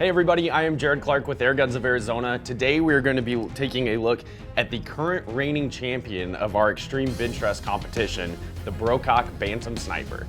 Hey everybody, I am Jared Clark with Airguns of Arizona. Today we are going to be taking a look at the current reigning champion of our extreme bench press competition, the Brocock Bantam Sniper.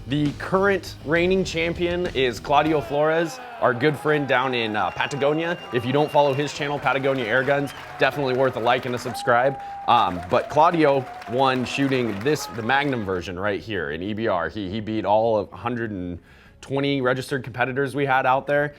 The current reigning champion is Claudio Flores, our good friend down in Patagonia. If you don't follow his channel, Patagonia Airguns, definitely worth a like and a subscribe. But Claudio won shooting the Magnum version right here in EBR. He beat all of 120 registered competitors we had out there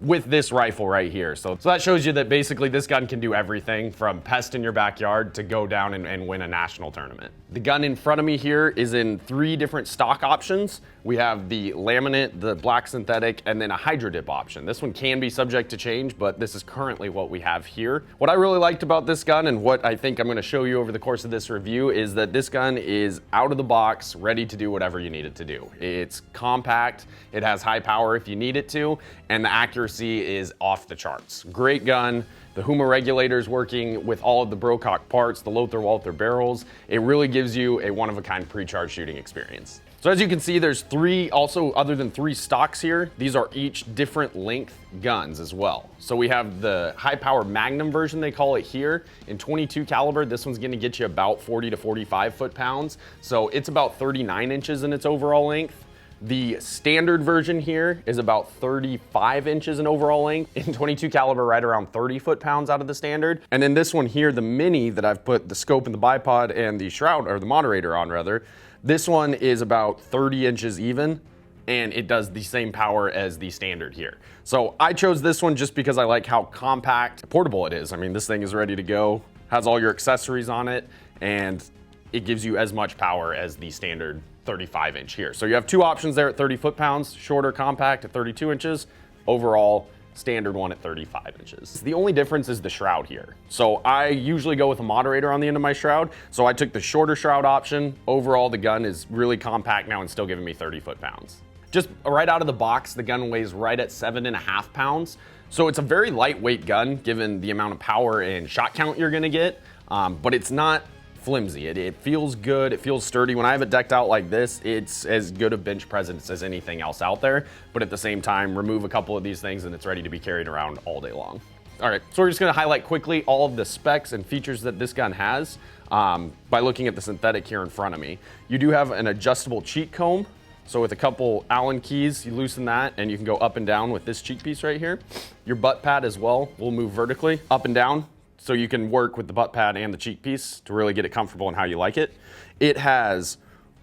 with this rifle right here. So that shows you that basically this gun can do everything from pest in your backyard to go down and win a national tournament. The gun in front of me here is in 3 different stock options. We have the laminate, the black synthetic, and then a hydro dip option. This one can be subject to change, but this is currently what we have here. What I really liked about this gun and what I think I'm gonna show you over the course of this review is that this gun is out of the box, ready to do whatever you need it to do. It's compact, it has high power if you need it to, and the accuracy is off the charts. Great gun. The Huma regulator's working with all of the Brocock parts, the Lothar-Walther barrels. It really gives you a one-of-a-kind pre-charge shooting experience. So as you can see, there's 3, also other than 3 stocks here, these are each different length guns as well. So we have the High Power Magnum version, they call it here, in 22 caliber. This one's gonna get you about 40 to 45 foot-pounds. So it's about 39 inches in its overall length. The standard version here is about 35 inches in overall length. In 22 caliber, right around 30 foot-pounds out of the standard. And then this one here, the mini that I've put the scope and the bipod and the shroud, or the moderator on rather, this one is about 30 inches even, and it does the same power as the standard here. So I chose this one just because I like how compact, portable it is. I mean, this thing is ready to go, has all your accessories on it, and it gives you as much power as the standard 35 inch here. So you have 2 options there at 30 foot-pounds, shorter compact at 32 inches, overall standard one at 35 inches. The only difference is the shroud here. So I usually go with a moderator on the end of my shroud. So I took the shorter shroud option. Overall, the gun is really compact now and still giving me 30 foot-pounds. Just right out of the box, the gun weighs right at 7.5 pounds. So it's a very lightweight gun given the amount of power and shot count you're gonna get, but it's not flimsy. It feels good, it feels sturdy. When I have it decked out like this, it's as good a bench presence as anything else out there, but at the same time, remove a couple of these things and it's ready to be carried around all day long. All right, so we're just gonna highlight quickly all of the specs and features that this gun has by looking at the synthetic here in front of me. You do have an adjustable cheek comb. So with a couple Allen keys, you loosen that and you can go up and down with this cheek piece right here. Your butt pad as well will move vertically up and down. So you can work with the butt pad and the cheek piece to really get it comfortable in how you like it. It has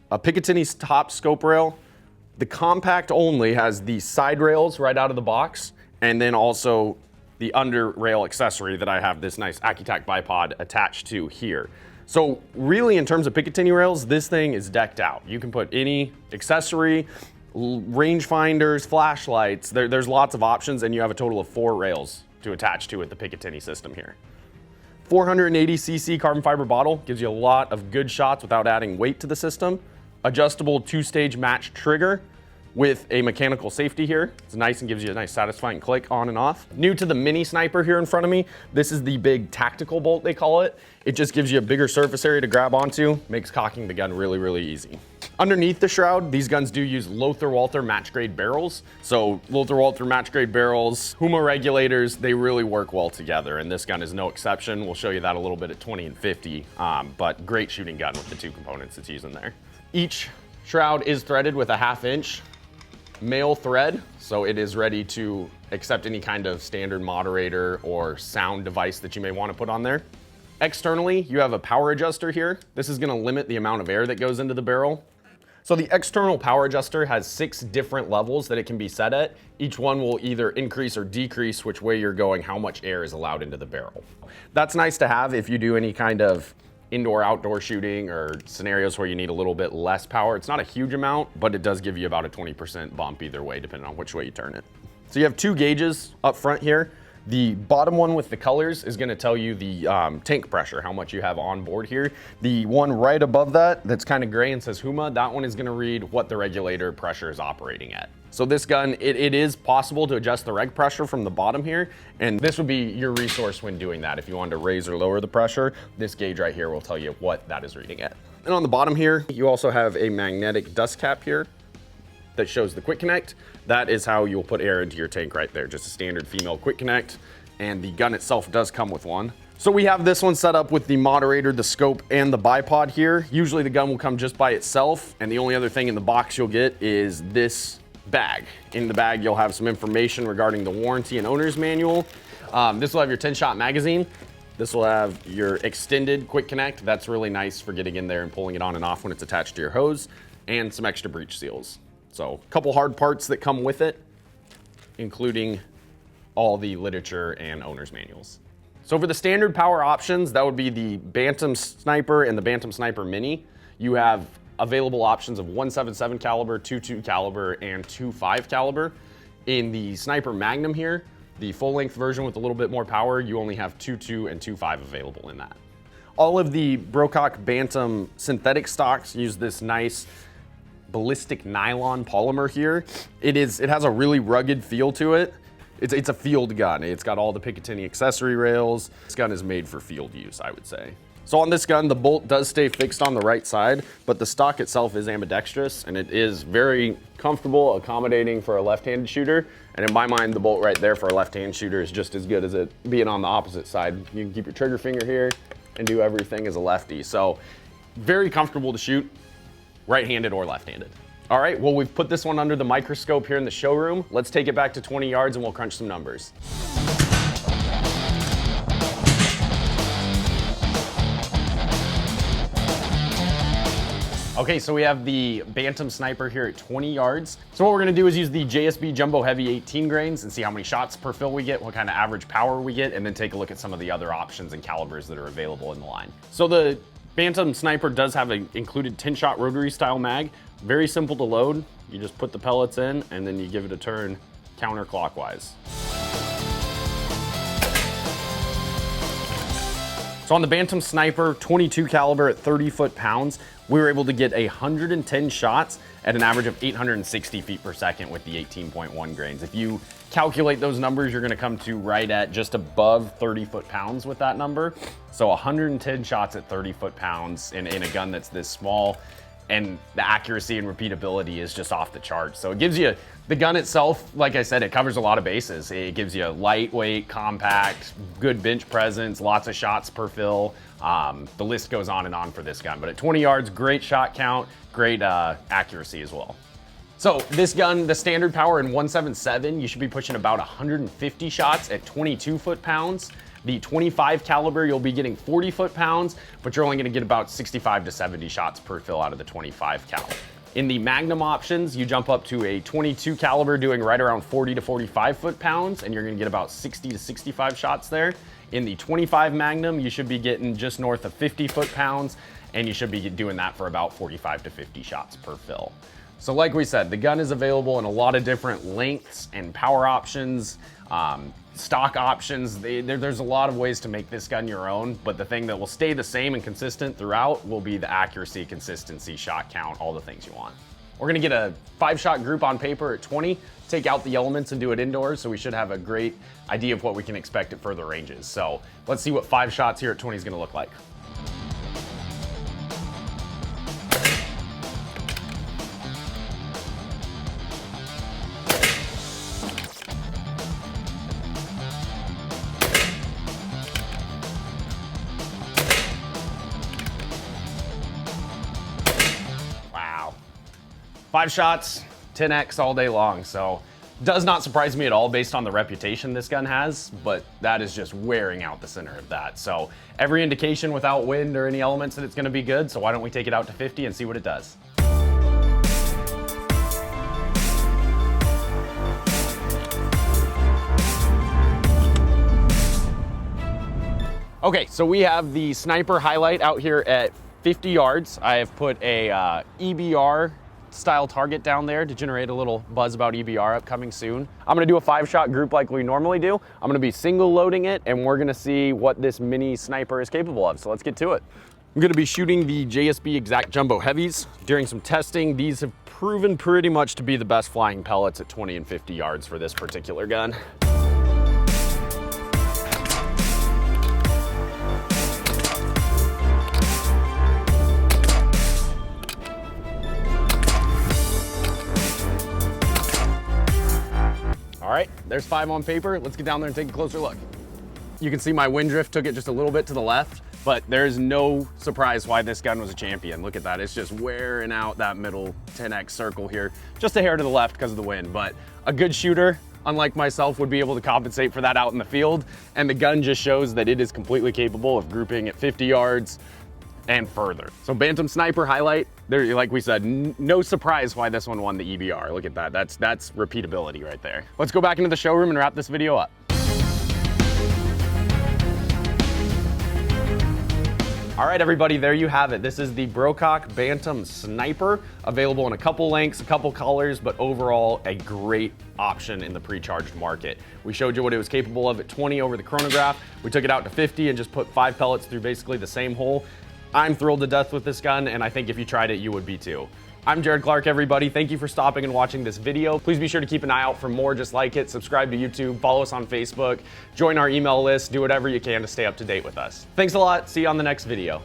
a picatinny top scope rail. The compact only has the side rails right out of the box, and then also the under rail accessory that I have this nice Accu-Tac bipod attached to here. So really in terms of picatinny rails, this thing is decked out. You can put any accessory, range finders, flashlights, there's lots of options, and you have a total of 4 rails to attach to it, the picatinny system here. 480cc carbon fiber bottle gives you a lot of good shots without adding weight to the system. Adjustable 2-stage match trigger with a mechanical safety here. It's nice and gives you a nice satisfying click on and off. New to the mini sniper here in front of me, this is the big tactical bolt they call it. It just gives you a bigger surface area to grab onto, makes cocking the gun really, really easy. Underneath the shroud, these guns do use Lothar-Walther match grade barrels. So Lothar-Walther match grade barrels, Huma regulators, they really work well together, and this gun is no exception. We'll show you that a little bit at 20 and 50, but great shooting gun with the 2 components it's using there. Each shroud is threaded with a 1/2 inch male thread, so it is ready to accept any kind of standard moderator or sound device that you may want to put on there. Externally, you have a power adjuster here. This is going to limit the amount of air that goes into the barrel. So the external power adjuster has 6 different levels that it can be set at. Each one will either increase or decrease which way you're going, how much air is allowed into the barrel. That's nice to have if you do any kind of indoor-outdoor shooting or scenarios where you need a little bit less power. It's not a huge amount, but it does give you about a 20% bump either way, depending on which way you turn it. So you have 2 gauges up front here. The bottom one with the colors is gonna tell you the tank pressure, how much you have on board here. The one right above that, that's kind of gray and says Huma, that one is gonna read what the regulator pressure is operating at. So this gun, it is possible to adjust the reg pressure from the bottom here, and this would be your resource when doing that. If you wanted to raise or lower the pressure, this gauge right here will tell you what that is reading at. And on the bottom here, you also have a magnetic dust cap here that shows the quick connect. That is how you'll put air into your tank right there, just a standard female quick connect. And the gun itself does come with one. So we have this one set up with the moderator, the scope, and the bipod here. Usually the gun will come just by itself, and the only other thing in the box you'll get is this bag. In the bag, you'll have some information regarding the warranty and owner's manual. This will have your 10-shot magazine. This will have your extended quick connect. That's really nice for getting in there and pulling it on and off when it's attached to your hose, and some extra breech seals. So a couple hard parts that come with it, including all the literature and owner's manuals. So for the standard power options, that would be the Bantam Sniper and the Bantam Sniper Mini. You have available options of 177 caliber, 22 caliber, and 25 caliber. In the Sniper Magnum here, the full length version with a little bit more power, you only have 22 and 25 available in that. All of the Brocock Bantam synthetic stocks use this nice ballistic nylon polymer here. It has a really rugged feel to it. It's a field gun. It's got all the picatinny accessory rails. This gun is made for field use, I would say. So on this gun, the bolt does stay fixed on the right side, but the stock itself is ambidextrous, and it is very comfortable, accommodating for a left-handed shooter. And in my mind, the bolt right there for a left-hand shooter is just as good as it being on the opposite side. You can keep your trigger finger here and do everything as a lefty. So very comfortable to shoot, right-handed or left-handed. All right, well, we've put this one under the microscope here in the showroom. Let's take it back to 20 yards and we'll crunch some numbers. Okay, so we have the Bantam Sniper here at 20 yards. So what we're gonna do is use the JSB Jumbo Heavy 18 grains and see how many shots per fill we get, what kind of average power we get, and then take a look at some of the other options and calibers that are available in the line. So the Bantam Sniper does have an included 10-shot rotary style mag. Very simple to load. You just put the pellets in and then you give it a turn counterclockwise. So on the Bantam Sniper 22 caliber at 30 foot-pounds, we were able to get 110 shots at an average of 860 feet per second with the 18.1 grains. If you calculate those numbers, you're gonna come to right at just above 30 foot-pounds with that number. So 110 shots at 30 foot-pounds in a gun that's this small, and the accuracy and repeatability is just off the charts. So it gives you, the gun itself, like I said, it covers a lot of bases. It gives you lightweight, compact, good bench presence, lots of shots per fill. The list goes on and on for this gun, but at 20 yards, great shot count, great accuracy as well. So this gun, the standard power in 177, you should be pushing about 150 shots at 22 foot-pounds. The 25 caliber, you'll be getting 40 foot-pounds, but you're only gonna get about 65 to 70 shots per fill out of the 25 cal. In the Magnum options, you jump up to a 22 caliber doing right around 40 to 45 foot-pounds, and you're gonna get about 60 to 65 shots there. In the 25 Magnum, you should be getting just north of 50 foot-pounds, and you should be doing that for about 45 to 50 shots per fill. So like we said, the gun is available in a lot of different lengths and power options, stock options. There's a lot of ways to make this gun your own, but the thing that will stay the same and consistent throughout will be the accuracy, consistency, shot count, all the things you want. We're gonna get a 5-shot group on paper at 20, take out the elements and do it indoors, so we should have a great idea of what we can expect at further ranges. So let's see what 5 shots here at 20 is gonna look like. Wow. 5 shots, 10x all day long. So does not surprise me at all based on the reputation this gun has, but that is just wearing out the center of that. So every indication without wind or any elements that it's gonna be good. So why don't we take it out to 50 and see what it does. Okay, so we have the Sniper highlight out here at 50 yards. I have put a EBR style target down there to generate a little buzz about EBR upcoming soon. I'm gonna do a 5-shot group like we normally do. I'm gonna be single loading it, and we're gonna see what this mini sniper is capable of. So let's get to it. I'm gonna be shooting the JSB Exact Jumbo Heavies. During some testing, these have proven pretty much to be the best flying pellets at 20 and 50 yards for this particular gun. All right, there's 5 on paper. Let's get down there and take a closer look. You can see my wind drift took it just a little bit to the left, but there's no surprise why this gun was a champion. Look at that, it's just wearing out that middle 10x circle here, just a hair to the left because of the wind, but a good shooter, unlike myself, would be able to compensate for that out in the field, and the gun just shows that it is completely capable of grouping at 50 yards and further. So Bantam Sniper highlight, there, like we said, no surprise why this one won the EBR. Look at that, that's repeatability right there. Let's go back into the showroom and wrap this video up. All right, everybody, there you have it. This is the Brocock Bantam Sniper, available in a couple lengths, a couple colors, but overall a great option in the pre-charged market. We showed you what it was capable of at 20 over the chronograph. We took it out to 50 and just put 5 pellets through basically the same hole. I'm thrilled to death with this gun, and I think if you tried it, you would be too. I'm Jared Clark, everybody. Thank you for stopping and watching this video. Please be sure to keep an eye out for more just like it. Subscribe to YouTube, follow us on Facebook, join our email list, do whatever you can to stay up to date with us. Thanks a lot. See you on the next video.